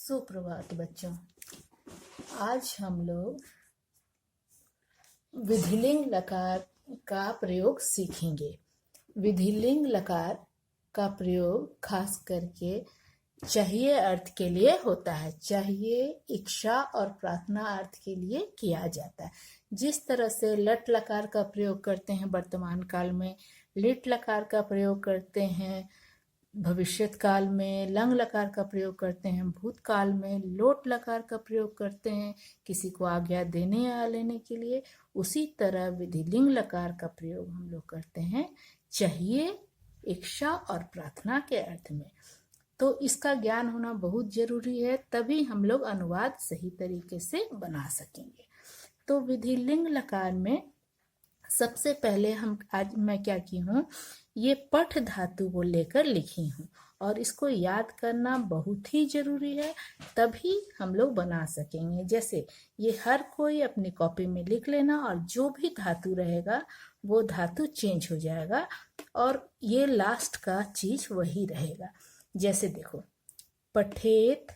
सुप्रभात बच्चों। आज हम लोग विधिलिंग लकार का प्रयोग सीखेंगे। विधिलिंग लकार का प्रयोग खास करके चाहिए अर्थ के लिए होता है। चाहिए, इच्छा और प्रार्थना अर्थ के लिए किया जाता है। जिस तरह से लट लकार का प्रयोग करते हैं वर्तमान काल में, लिट लकार का प्रयोग करते हैं भविष्यत काल में, लंग लकार का प्रयोग करते हैं भूतकाल में, लोट लकार का प्रयोग करते हैं किसी को आज्ञा देने या लेने के लिए, उसी तरह विधिलिंग लकार का प्रयोग हम लोग करते हैं चाहिए, इच्छा और प्रार्थना के अर्थ में। तो इसका ज्ञान होना बहुत जरूरी है, तभी हम लोग अनुवाद सही तरीके से बना सकेंगे। तो विधिलिंग लकार में सबसे पहले आज मैं क्या की हूँ, ये पठ धातु को लेकर लिखी हूँ और इसको याद करना बहुत ही जरूरी है, तभी हम लोग बना सकेंगे। जैसे ये हर कोई अपनी कॉपी में लिख लेना और जो भी धातु रहेगा वो धातु चेंज हो जाएगा और ये लास्ट का चीज वही रहेगा। जैसे देखो, पठेत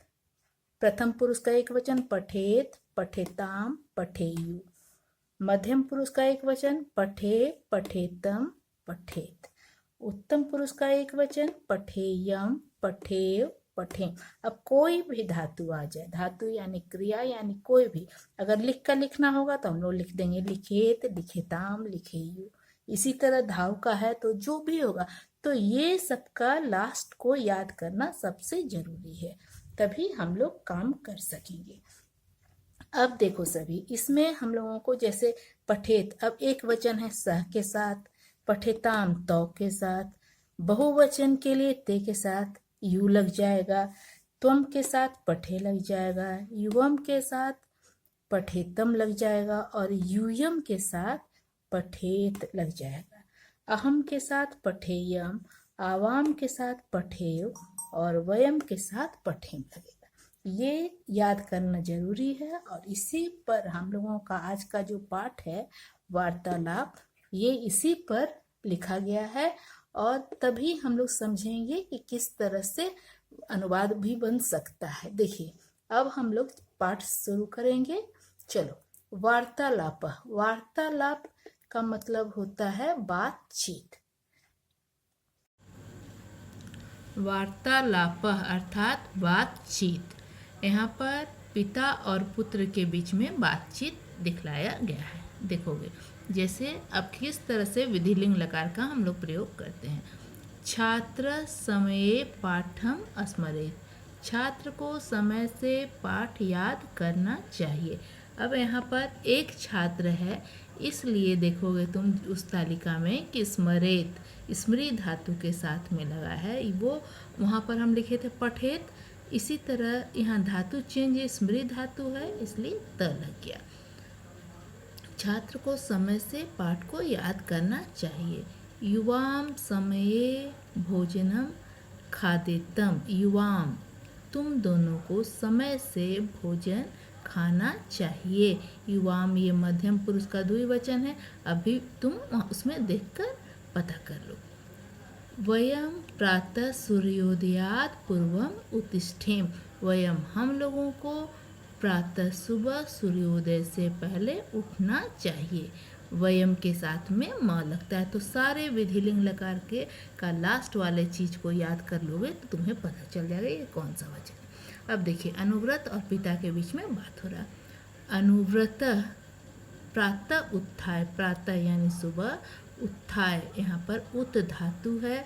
प्रथम पुरुष का एक वचन पठेत, पठेताम, पठेयु। मध्यम पुरुष का एक वचन पठे, पठेतम, पठेत। उत्तम पुरुष का एक वचन पठेयम, पठेव, पठेम। अब कोई भी धातु आ जाए, धातु यानी क्रिया यानी कोई भी, अगर लिख कर लिखना होगा तो हम लोग लिख देंगे लिखेत, लिखेताम, लिखेयु। इसी तरह धाव का है तो जो भी होगा, तो ये सबका लास्ट को याद करना सबसे जरूरी है, तभी हम लोग काम कर सकेंगे। अब देखो सभी, इसमें हम लोगों को जैसे पठेत, अब एक वचन है सह के साथ, पठेताम तौ के साथ, बहुवचन के लिए ते के साथ यू लग जाएगा, त्वम के साथ पठे लग जाएगा, युवम के साथ पठेतम लग जाएगा और यूयम के साथ पठेत लग जाएगा, अहम के साथ पठेयम, आवाम के साथ पठेव और वयम के साथ पठेम लगेगा। ये याद करना जरूरी है और इसी पर हम लोगों का आज का जो पाठ है वार्तालाप, ये इसी पर लिखा गया है और तभी हम लोग समझेंगे कि किस तरह से अनुवाद भी बन सकता है। देखिए, अब हम लोग पाठ शुरू करेंगे। चलो, वार्तालाप। वार्तालाप का मतलब होता है बातचीत। वार्तालाप अर्थात बातचीत। यहाँ पर पिता और पुत्र के बीच में बातचीत दिखलाया गया है। देखोगे जैसे अब किस तरह से विधिलिंग लकार का हम लोग प्रयोग करते हैं। छात्र समये पाठम स्मरेत। छात्र को समय से पाठ याद करना चाहिए। अब यहाँ पर एक छात्र है, इसलिए देखोगे तुम उस तालिका में कि स्मरेत स्मृति धातु के साथ में लगा है, वो वहाँ पर हम लिखे थे पठेत। इसी तरह यहाँ धातु चेंज, स्मृति धातु है इसलिए त लग गया। छात्र को समय से पाठ को याद करना चाहिए। युवाम समये भोजनम खादेतम। युवाम तुम दोनों को समय से भोजन खाना चाहिए। युवाम ये मध्यम पुरुष का द्विवचन है, अभी तुम उसमें देखकर पता कर लो। वयम प्रातः सूर्योदयात पूर्वम उत्तिष्ठेम। वयम हम लोगों को प्रातः सुबह सूर्योदय से पहले उठना चाहिए। वयम के साथ में म लगता है, तो सारे विधिलिंग लकार के का लास्ट वाले चीज को याद कर लोगे तो तुम्हें पता चल जाएगा ये कौन सा वचन है। अब देखिए, अनुव्रत और पिता के बीच में बात हो रहा। अनुव्रत प्रातः उत्थाय, प्रातः यानी सुबह, उत्थाय यहाँ पर उत धातु है,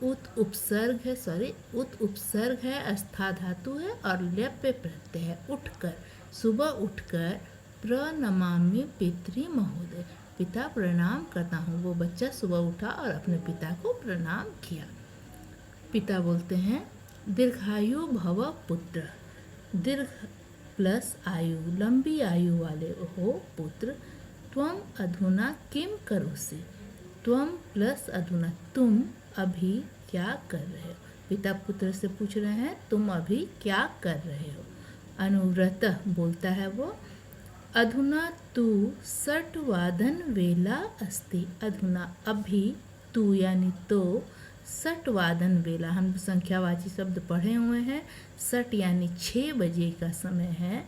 उत उपसर्ग है, उत उपसर्ग है, अस्था धातु है और ल्यप्य प्रत्यय है। उठकर, सुबह उठकर प्रणमामि पितृ महोदय। पिता प्रणाम करता हूँ। वो बच्चा सुबह उठा और अपने पिता को प्रणाम किया। पिता बोलते हैं दीर्घायु भव पुत्र। दीर्घ प्लस आयु, लंबी आयु वाले हो पुत्र। त्वम अधुना किम करोसि। त्वम प्लस अधुना, तुम अभी क्या कर रहे हो। पिता पुत्र से पूछ रहे हैं तुम अभी क्या कर रहे हो। अनुव्रत बोलता है वो अधुना तू षट् वादन वेला अस्ति। अधुना अभी, तू यानी तो, सट वादन वेला, हम संख्यावाची शब्द पढ़े हुए हैं। सट यानी 6 बजे का समय है।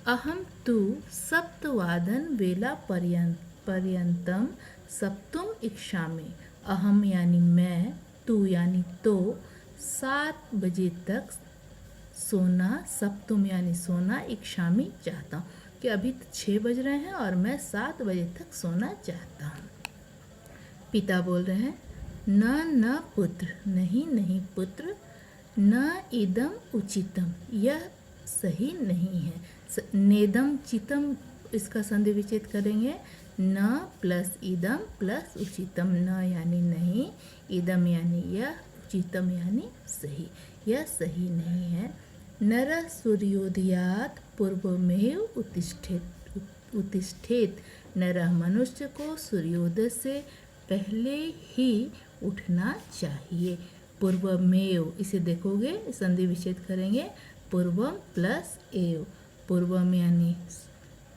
अहम तु सप्तवादन वेला पर्यंतम सप्तुम इच्छामि। अहम यानी मैं, तू यानी तो, 7 बजे तक सोना, सप्तुम यानी सोना, इच्छामि चाहता हूँ, कि अभी 6 बज रहे हैं और मैं 7 बजे तक सोना चाहता हूँ। पिता बोल रहे हैं, न पुत्र, नहीं नहीं पुत्र, न इदम उचितम, यह सही नहीं है। नेदम चितम, इसका संधि विच्छेद करेंगे। न प्लस इदम प्लस उचितम, न यानी नहीं, इदम यानी यह, उचितम यानी सही, यह सही नहीं है। नरः सूर्योदयात् पूर्वमेव उत्तिष्ठेत्, नरः मनुष्य को सूर्योदय से पहले ही उठना चाहिए। पूर्वमेव, इसे देखोगे संधि विच्छेद करेंगे, पूर्वम प्लस एव, पूर्वम यानी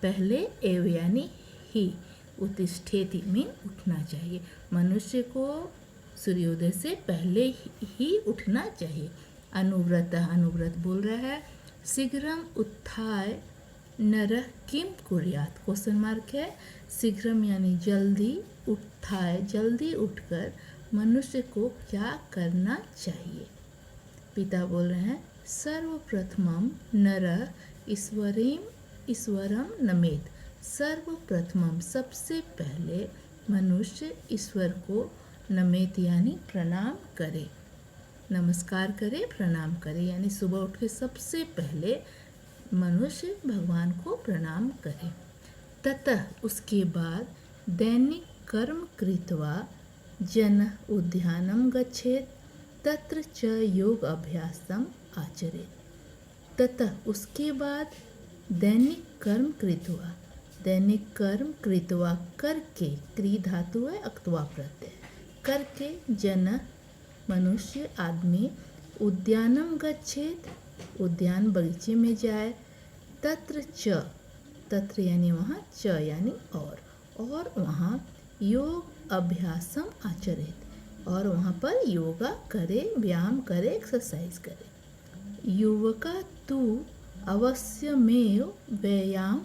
पहले, एव यानी ही, उत्तिष्ठेति मीन उठना चाहिए। मनुष्य को सूर्योदय से पहले ही उठना चाहिए। अनुव्रत, अनुव्रत बोल रहा है, शीघ्रम उत्थाय नरः किम कुर्यात्, क्वेश्चन मार्क है। शीघ्रम यानी जल्दी, उत्थाय जल्दी उठकर मनुष्य को क्या करना चाहिए। पिता बोल रहे हैं, सर्वप्रथमम नरः ईश्वरम नमेत्, सर्वप्रथमम सबसे पहले मनुष्य ईश्वर को नमेत यानी प्रणाम करे, नमस्कार करे, प्रणाम करे, यानी सुबह उठ के सबसे पहले मनुष्य भगवान को प्रणाम करे। ततः उसके बाद दैनिक कर्म कृत्वा जनः उद्यानं गच्छेत्, तत्र च योग अभ्यासम आचरेत्। ततः उसके बाद दैनिक कर्म कृत्वा, दैनिक कर्म कृत्वा करके, क्री धातु है, अक्त्वा प्रत्यय, करके जन मनुष्य आदमी, उद्यानम गच्छेत् उद्यान बगीचे में जाए, तत्र च, तत्र यानी वहाँ, च यानी और वहाँ योग अभ्यासम आचरेत्, और वहाँ पर योगा करे, व्यायाम करे, एक्सरसाइज करे। युवका तु अवश्यमेव व्यायाम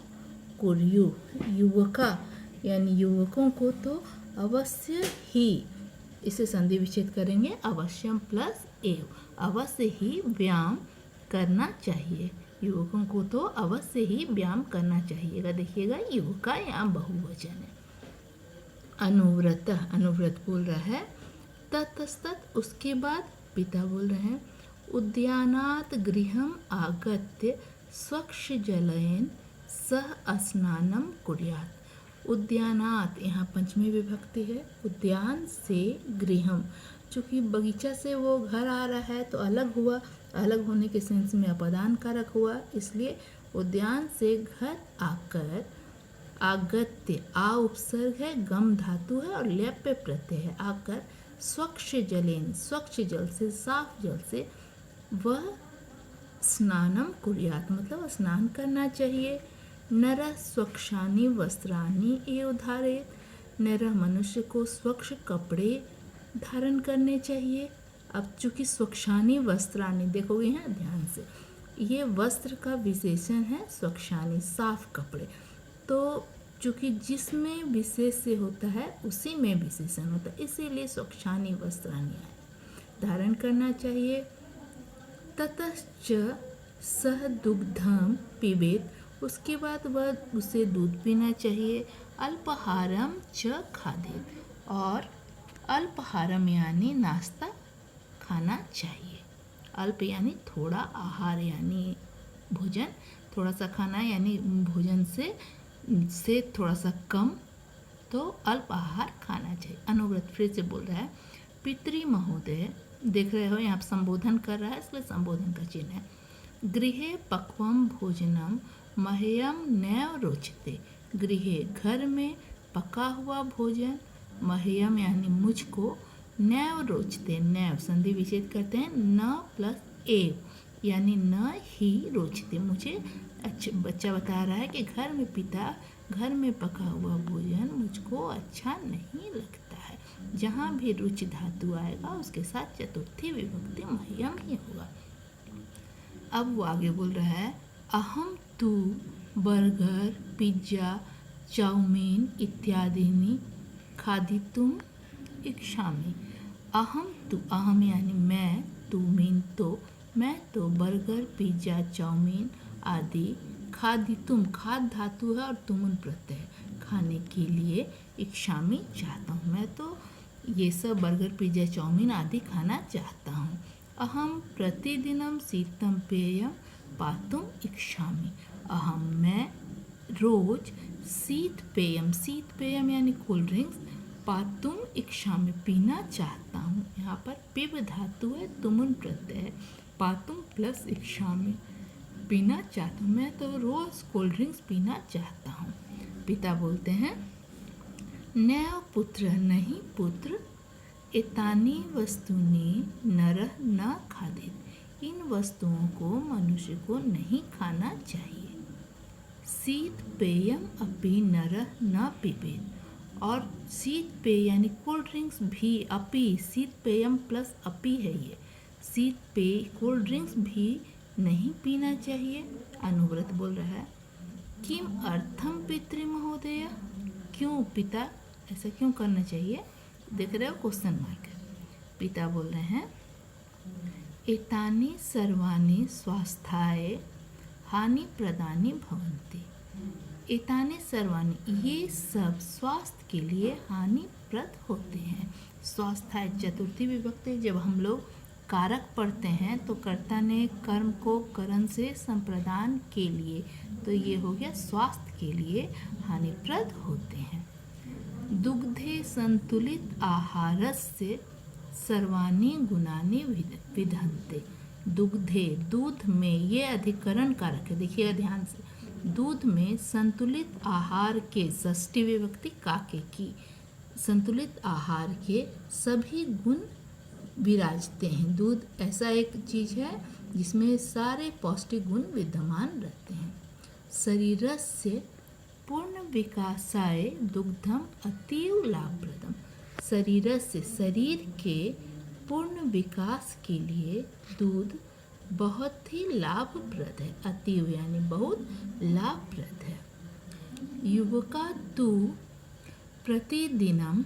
कुर्यु, युवका यानी युवकों को तो अवश्य ही, इसे संधि विच्छेद करेंगे, अवश्यम प्लस एव, अवश्य ही व्यायाम करना चाहिए। युवकों को तो अवश्य ही व्यायाम करना चाहिएगा। देखिएगा युवका यहाँ बहुवचन है। अनुव्रत, अनुव्रत बोल रहा है, ततस्तत उसके बाद पिता बोल रहे हैं, उद्यानात् गृहम आगत्य स्वच्छ जलेन सह स्नानम कुर्यात्। उद्यानात् यहाँ पंचमी विभक्ति है, उद्यान से गृहम, चूँकि बगीचा से वो घर आ रहा है तो अलग हुआ, अलग होने के सेंस में अपदान कारक हुआ, इसलिए उद्यान से घर आकर, आगत्य, आ उपसर्ग है, गम धातु है और लेप पे प्रत्यय है, आकर स्वच्छ जलेन, स्वच्छ जल से, साफ जल से, वह स्नानम कुर्यात् मतलब स्नान करना चाहिए। नरः स्वच्छानि वस्त्राणि एव धारेत्, नरः मनुष्य को स्वच्छ कपड़े धारण करने चाहिए। अब चूँकि स्वच्छानि वस्त्राणि, देखोगे यहाँ ध्यान से, ये वस्त्र का विशेषण है, स्वच्छानि साफ कपड़े, तो चूँकि जिसमें विशेष से होता है उसी में विशेषण होता है, इसीलिए स्वच्छानि वस्त्राणि धारण करना चाहिए। ततश्च सह दुग्धम पिबेत, उसके बाद वह उसे दूध पीना चाहिए। अल्पहारम च खादेत, और अल्पहारम यानी नाश्ता खाना चाहिए। अल्प यानी थोड़ा, आहार यानी भोजन, थोड़ा सा खाना यानी भोजन से थोड़ा सा कम, तो अल्प आहार खाना चाहिए। अनुव्रत फिर से बोल रहा है, पितृ महोदय, देख रहे हो यहाँ संबोधन कर रहा है, इसलिए संबोधन का चिन्ह है। गृहे पक्वम भोजनम मह्यम नैव रोचते, गृहे घर में पका हुआ भोजन, मह्यम यानी मुझको, नैव रोचते, नैव संधि विच्छेद करते हैं, न प्लस एव यानी न ही रोचते, मुझे अच्छा, बच्चा बता रहा है कि घर में पका हुआ भोजन मुझको अच्छा नहीं लगता है, जहाँ भी रुच धातु आएगा उसके साथ चतुर्थी विभक्ति मह्यम ही होगा। अब वो आगे बोल रहा है, अहम तु बर्गर पिज्जा चाउमीन इत्यादि खादितुम इच्छामि। अहम तु, अहम यानी मैं, तु मीन तो, मैं तो बर्गर पिज्जा चाउमीन आदि खादितुम, खाद धातु है और तुमुन प्रत्यय है, खाने के लिए इच्छामि चाहता हूँ, मैं तो ये सब बर्गर पिज्जा चाउमीन आदि खाना चाहता हूँ। अहम प्रतिदिनम शीतम पेयम पातुम इच्छामि। अहम मैं रोज शीत पेयम यानी कोल्ड ड्रिंक्स, पातुम इच्छामि पीना चाहता हूँ। यहाँ पर पिब धातु है, तुमुन प्रत्यय है, पातुम प्लस इच्छामि पीना चाहता हूँ, मैं तो रोज कोल्ड ड्रिंक्स पीना चाहता हूँ। पिता बोलते हैं, नैव पुत्र नहीं पुत्र, एतानी वस्तुनि नरः न खादेत। इन वस्तुओं को मनुष्य को नहीं खाना चाहिए। शीत पेयम अपि नरः न पिबेत। और शीत पेय यानी कोल्ड ड्रिंक्स भी, अपि शीत पेयम प्लस अपि है, ये शीत पेय कोल्ड ड्रिंक्स भी नहीं पीना चाहिए। अनुव्रत बोल रहा है, किम अर्थम पितृ महोदय, क्यों पिता ऐसा क्यों करना चाहिए? देख रहे हो क्वेश्चन मार्क है। पिता बोल रहे हैं, एतानि सर्वाणि स्वास्थ्याय हानि प्रदानी भवन्ति। एतानि सर्वाणि, ये सब स्वास्थ्य के लिए हानिप्रद होते हैं। स्वास्थ्याय चतुर्थी विभक्ति, जब हम लोग कारक पढ़ते हैं तो कर्ता ने कर्म को करण से संप्रदान के लिए, तो ये हो गया स्वास्थ्य के लिए हानिप्रद होते हैं। दुग्धे संतुलित आहारस्य सर्वाणि गुणानि विधन्ते। दुग्धे, दूध में, ये अधिकरण कारक है, देखिएगा ध्यान से। दूध में संतुलित आहार के, षष्ठी विभक्ति काके की, संतुलित आहार के सभी गुण विराजते हैं। दूध ऐसा एक चीज है जिसमें सारे पौष्टिक गुण विद्यमान रहते हैं। शरीरस्य पूर्ण विकासाय दुग्धम अतीव लाभप्रदम। शरीरस्य, शरीर के पूर्ण विकास के लिए दूध बहुत ही लाभप्रद है। अतीव यानी बहुत लाभप्रद है। युवका तु प्रतिदिनम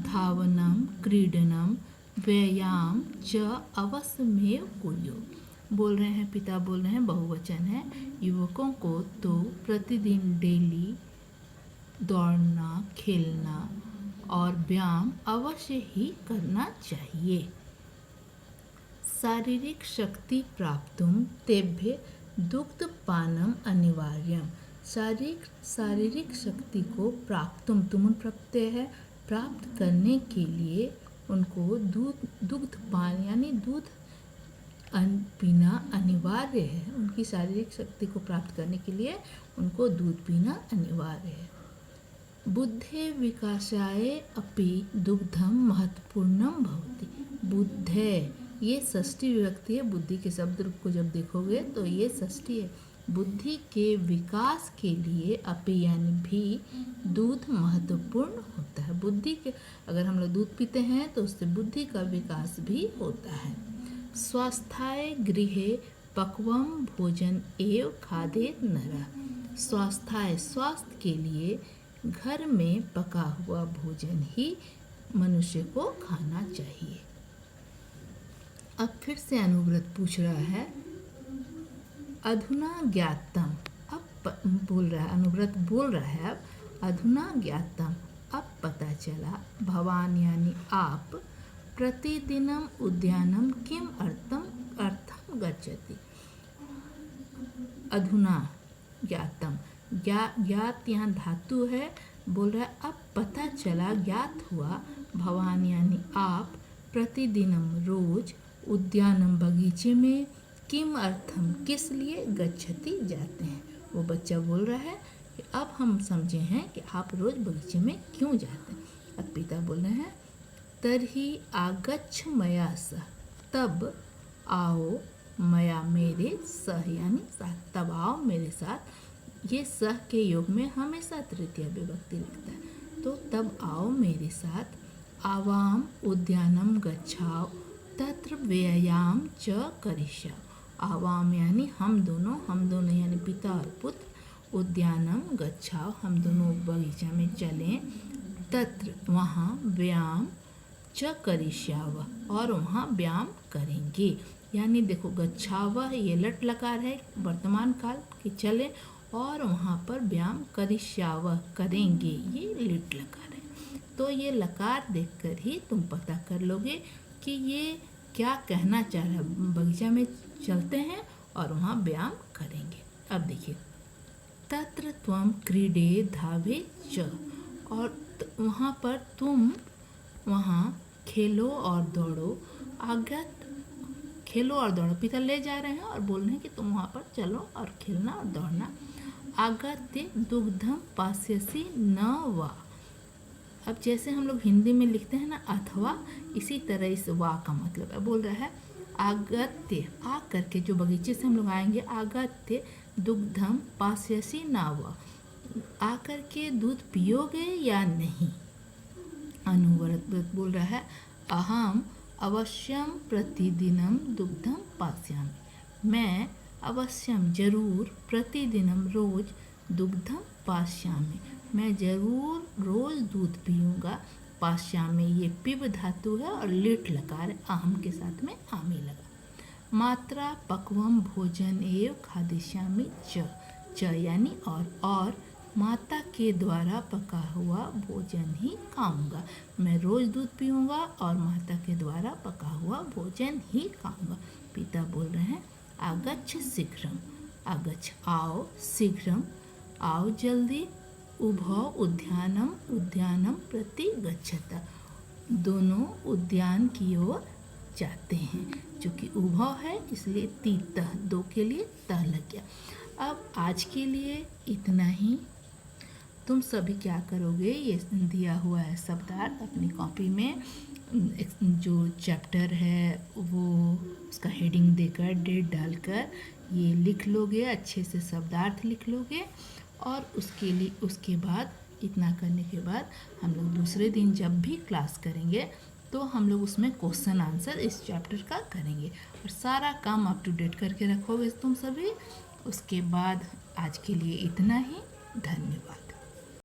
धावनम क्रीडनम व्यायाम च अवश्यमेव कुर्युः। बोल रहे हैं, पिता बोल रहे हैं, बहुवचन है। युवकों को तो प्रतिदिन डेली दौड़ना, खेलना और व्यायाम अवश्य ही करना चाहिए। शारीरिक शक्ति प्राप्तुम तेभ्य दुग्ध पानम अनिवार्यम। शारीरिक शक्ति को प्राप्तुम, तुमुन प्रत्यय है, प्राप्त करने के लिए उनको दुग्ध पान यानी दूध पीना अनिवार्य है। उनकी शारीरिक शक्ति को प्राप्त करने के लिए उनको दूध पीना अनिवार्य है। बुद्धे विकासाय अपि दुग्धम महत्वपूर्णम भवति। बुद्धे, ये षष्ठी विभक्ति है। बुद्धि के शब्द रूप को जब देखोगे तो ये षष्ठी है। बुद्धि के विकास के लिए अपि यानी भी दूध महत्वपूर्ण होता है। बुद्धि के, अगर हम लोग दूध पीते हैं तो उससे बुद्धि का विकास भी होता है। स्वास्थ्याय गृहे पक्वम भोजन एव खादेत नरः। स्वास्थ्याय, स्वास्थ्य के लिए घर में पका हुआ भोजन ही मनुष्य को खाना चाहिए। अब फिर से अनुव्रत पूछ रहा है, अधुना ज्ञातम। अब बोल रहा है, अनुव्रत बोल रहा है, अब अधुना ज्ञातम, अब पता चला, भवान यानी आप, प्रतिदिनम उद्यानम किम अर्थम गच्छति। अधुना ज्ञातम, ज्ञात यहाँ धातु है। बोल रहा है अब पता चला, ज्ञात हुआ, भवान यानी आप, प्रतिदिनम रोज, उद्यानम बगीचे में, किम अर्थम किस लिए, गच्छति जाते हैं। वो बच्चा बोल रहा है कि अब हम समझे हैं कि आप रोज बगीचे में क्यों जाते हैं। अब पिता बोल रहे हैं, तर्हि आगच्छ मया सह, तब आओ, मया मेरे, सह यानी साथ, तब आओ मेरे साथ। ये सह के योग में हमेशा तृतीय विभक्ति लगता है, तो तब आओ मेरे साथ। आवाम उद्यानम गच्छाओ तत्र व्यायाम च करिष्यामि। आवाम यानी हम दोनों यानी पिता और पुत्र, उद्यानम गच्छाओ हम दोनों बगीचा में चलें, तत्र वहाँ, व्यायाम च करिष्याव और वहाँ व्यायाम करेंगे। यानी देखो गच्छाव ये लट लकार है वर्तमान काल कि चले, और वहाँ पर व्यायाम करिष्याव करेंगे ये लिट लकार है। तो ये लकार देखकर ही तुम पता कर लोगे कि ये क्या कहना चाह रहा है। बगीचा में चलते हैं और वहाँ व्यायाम करेंगे। अब देखिए, तत्र त्वं क्रीडे धावे च, और वहाँ पर तुम वहाँ खेलो और दौड़ो। आगत खेलो और दौड़ो, पिता ले जा रहे हैं और बोल रहे हैं कि तुम वहाँ पर चलो और खेलना और दौड़ना। आगत्य दुग्धम पास्यसि न वा। अब जैसे हम लोग हिंदी में लिखते हैं ना अथवा, इसी तरह इस वा का मतलब है, बोल रहा है आगत्य आ करके, जो बगीचे से हम लोग आएंगे, आगत्य दुग्धम पास्यसि न वा, आकर के दूध पियोगे या नहीं। अनुवर्त बोल रहा है अहम अवश्यम प्रतिदिनम दुग्धम पास्यामि। मैं अवश्यम जरूर, प्रतिदिनम रोज, दुग्धम पास्यामि मैं जरूर रोज दूध पीऊँगा। पास्यामि ये पिब धातु है और लिट लकार अहम के साथ में आमी लगा। मात्रा पक्वम भोजन एव खादिष्यामि च यानी और माता के द्वारा पका हुआ भोजन ही खाऊंगा। मैं रोज दूध पीऊँगा और माता के द्वारा पका हुआ भोजन ही खाऊंगा। पिता बोल रहे हैं आगच्छ शीघ्रम, आगच्छ आओ, शीघ्रम आओ जल्दी, उभौ उद्यानम प्रति गच्छता दोनों उद्यान की ओर जाते हैं। चूँकि उभौ है इसलिए तीतः दो के लिए तह लग गया। अब आज के लिए इतना ही। तुम सभी क्या करोगे, ये दिया हुआ है शब्दार्थ अपनी कॉपी में, जो चैप्टर है वो उसका हेडिंग देकर डेट डालकर ये लिख लोगे, अच्छे से शब्दार्थ लिख लोगे। और उसके बाद इतना करने के बाद हम लोग दूसरे दिन जब भी क्लास करेंगे तो हम लोग उसमें क्वेश्चन आंसर इस चैप्टर का करेंगे और सारा काम अप टू डेट करके रखोगे तुम सभी। उसके बाद आज के लिए इतना ही। धन्यवाद।